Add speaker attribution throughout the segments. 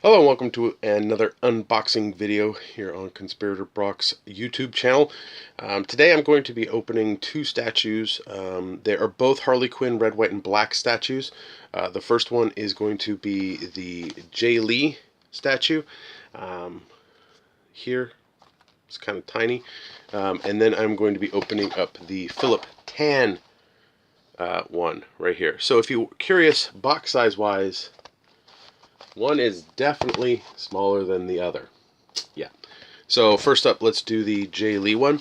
Speaker 1: Hello and welcome to another unboxing video here on Conspirator Brock's YouTube channel. Today I'm going to be opening two statues. They are both Harley Quinn red, white, and black statues. The first one is going to be the Jae Lee statue. Here, it's kind of tiny. And then I'm going to be opening up the Philip Tan one right here. So if you're curious, box size wise, one is definitely smaller than the other. Yeah. So first up, let's do the Jae Lee one.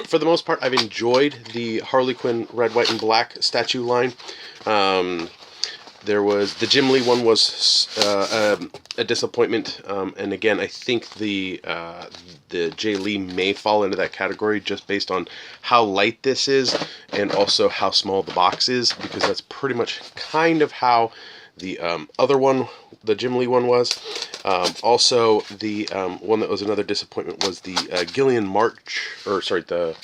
Speaker 1: For the most part, I've enjoyed the Harley Quinn red, white, and black statue line. There was the Jim Lee one was a disappointment, and again, I think the Jae Lee may fall into that category just based on how light this is and also how small the box is, because that's pretty much kind of how the other one, the Jim Lee one, was. Also, the one that was another disappointment was the Gillian March, or sorry, the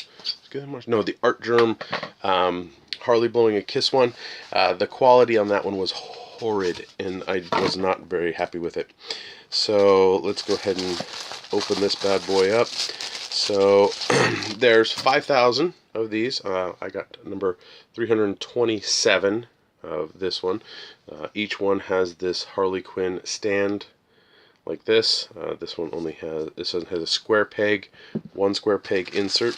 Speaker 1: Art Germ Harley blowing a kiss one. The quality on that one was horrid, and I was not very happy with it. So let's go ahead and open this bad boy up. So there's 5,000 of these. I got number 327 of this one. Each one has this Harley Quinn stand like this. This one has a square peg, one square peg insert.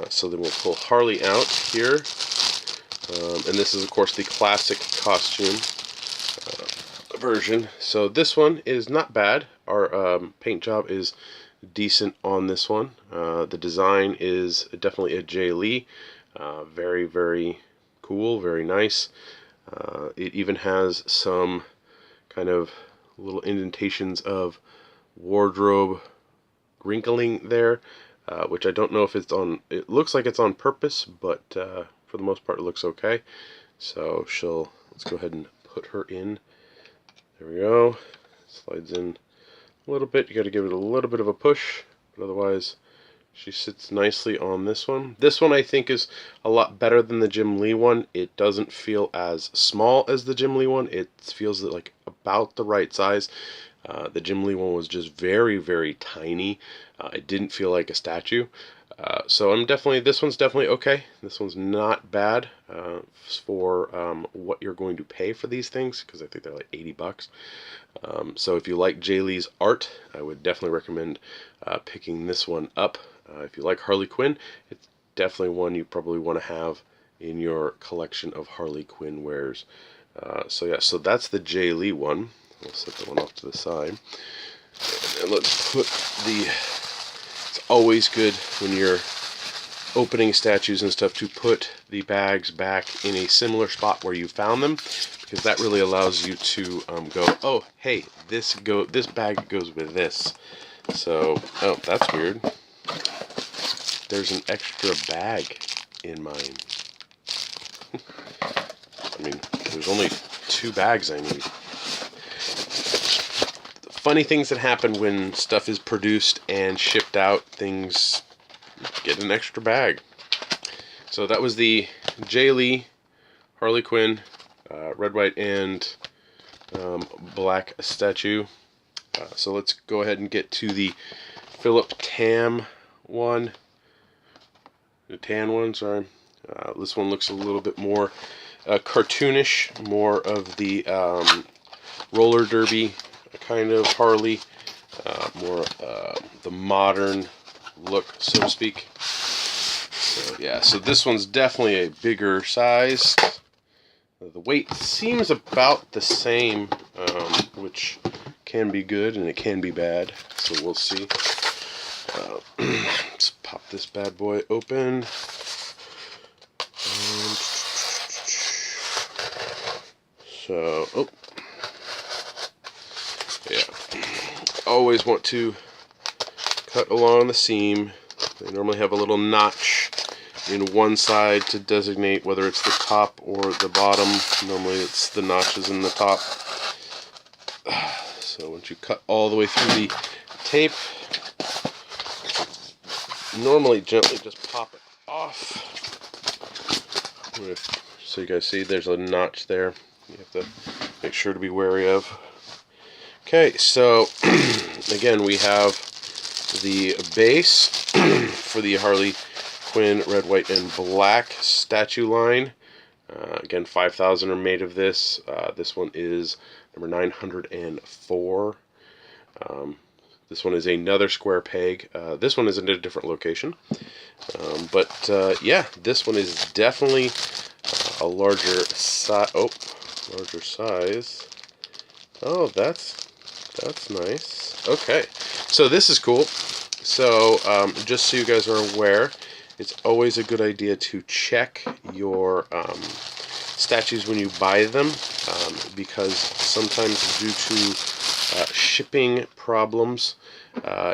Speaker 1: So then we'll pull Harley out here, and this is of course the classic costume version. So this one is not bad. Our paint job is decent on this one. The design is definitely a Jae Lee. Very, very cool, very nice. It even has some kind of little indentations of wardrobe wrinkling there, which I don't know if it's on, it looks like it's on purpose, but for the most part it looks okay. So let's go ahead and put her in. There we go. Slides in a little bit. You got to give it a little bit of a push, but otherwise she sits nicely on this one. This one I think is a lot better than the Jim Lee one. It doesn't feel as small as the Jim Lee one. It feels like about the right size. The Jim Lee one was just very, very tiny. It didn't feel like a statue. So this one's definitely okay. This one's not bad for what you're going to pay for these things, because I think they're like 80 bucks. So if you like Jae Lee's art, I would definitely recommend picking this one up. If you like Harley Quinn, it's definitely one you probably want to have in your collection of Harley Quinn wares. So yeah, so that's the Jae Lee one. We'll set that one off to the side. And let's put it's always good when you're opening statues and stuff to put the bags back in a similar spot where you found them, because that really allows you to go, oh, hey, this bag goes with this. So, oh, that's weird. There's an extra bag in mine. I mean, there's only 2 bags I need. Funny things that happen when stuff is produced and shipped out, things get an extra bag. So that was the Jae Lee Harley Quinn red, white, and black statue. So let's go ahead and get to the Philip Tan one. The tan one, sorry. This one looks a little bit more cartoonish, more of the roller derby kind of Harley, more the modern look, so to speak. So yeah, so this one's definitely a bigger size. The weight seems about the same, which can be good and it can be bad, so we'll see. Let's pop this bad boy open. So, oh, yeah, always want to cut along the seam. They normally have a little notch in one side to designate whether it's the top or the bottom. Normally it's the notches in the top. So once you cut all the way through the tape, normally gently just pop it off. So you guys see there's a notch there you have to make sure to be wary of. Okay, so again, we have the base for the Harley Quinn red, white, and black statue line. Again, 5,000 are made of this. This one is number 904. This one is another square peg. This one is in a different location. Yeah, this one is definitely a larger size. Oh, larger size. Oh, that's nice. Okay, so this is cool. So just so you guys are aware, it's always a good idea to check your statues when you buy them, because sometimes due to shipping problems,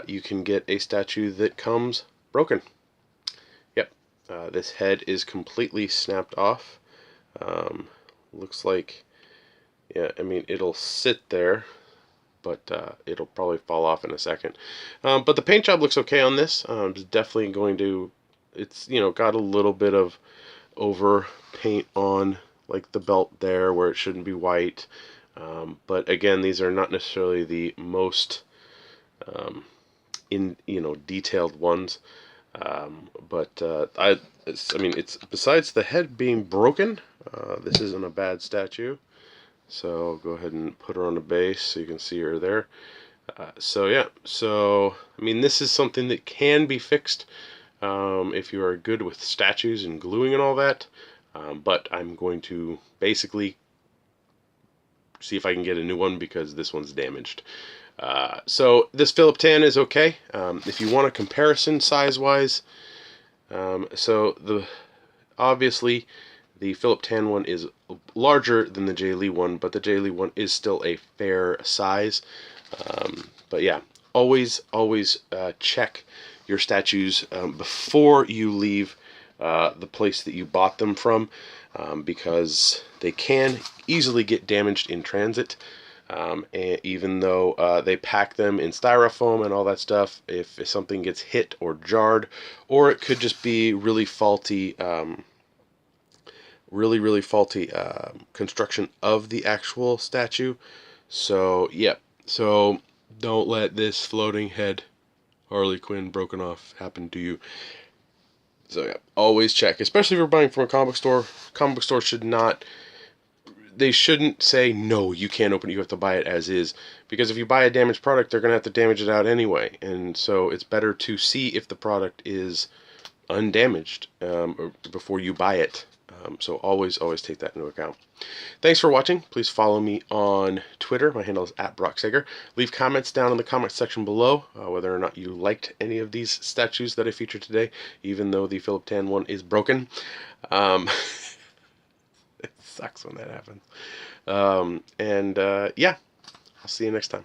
Speaker 1: you can get a statue that comes broken. Yep, this head is completely snapped off. Looks like, yeah, I mean, it'll sit there, but it'll probably fall off in a second. But the paint job looks okay on this. It's definitely going to, it's, got a little bit of over paint on like the belt there where it shouldn't be white. But again, these are not necessarily the most detailed ones. I mean, it's besides the head being broken, this isn't a bad statue. So I'll go ahead and put her on the base so you can see her there. So yeah, so I mean, this is something that can be fixed if you are good with statues and gluing and all that. But I'm going to basically see if I can get a new one because this one's damaged. So this Philip Tan is okay. If you want a comparison size-wise, obviously the Philip Tan one is larger than the Jae Lee one, but the Jae Lee one is still a fair size. But yeah, always check your statues before you leave the place that you bought them from, because they can easily get damaged in transit. And even though they pack them in styrofoam and all that stuff, if something gets hit or jarred, or it could just be really faulty, really faulty construction of the actual statue. So yeah, so don't let this floating head Harley Quinn broken off happen to you. So yeah, always check, especially if you're buying from a comic book store. Comic book stores they shouldn't say, no, you can't open it, you have to buy it as is. Because if you buy a damaged product, they're going to have to damage it out anyway. And so it's better to see if the product is undamaged before you buy it. So always take that into account. Thanks for watching. Please follow me on Twitter. My handle is @BrockSager. Leave comments down in the comment section below whether or not you liked any of these statues that I featured today, even though the Philip Tan one is broken. It sucks when that happens. Yeah, I'll see you next time.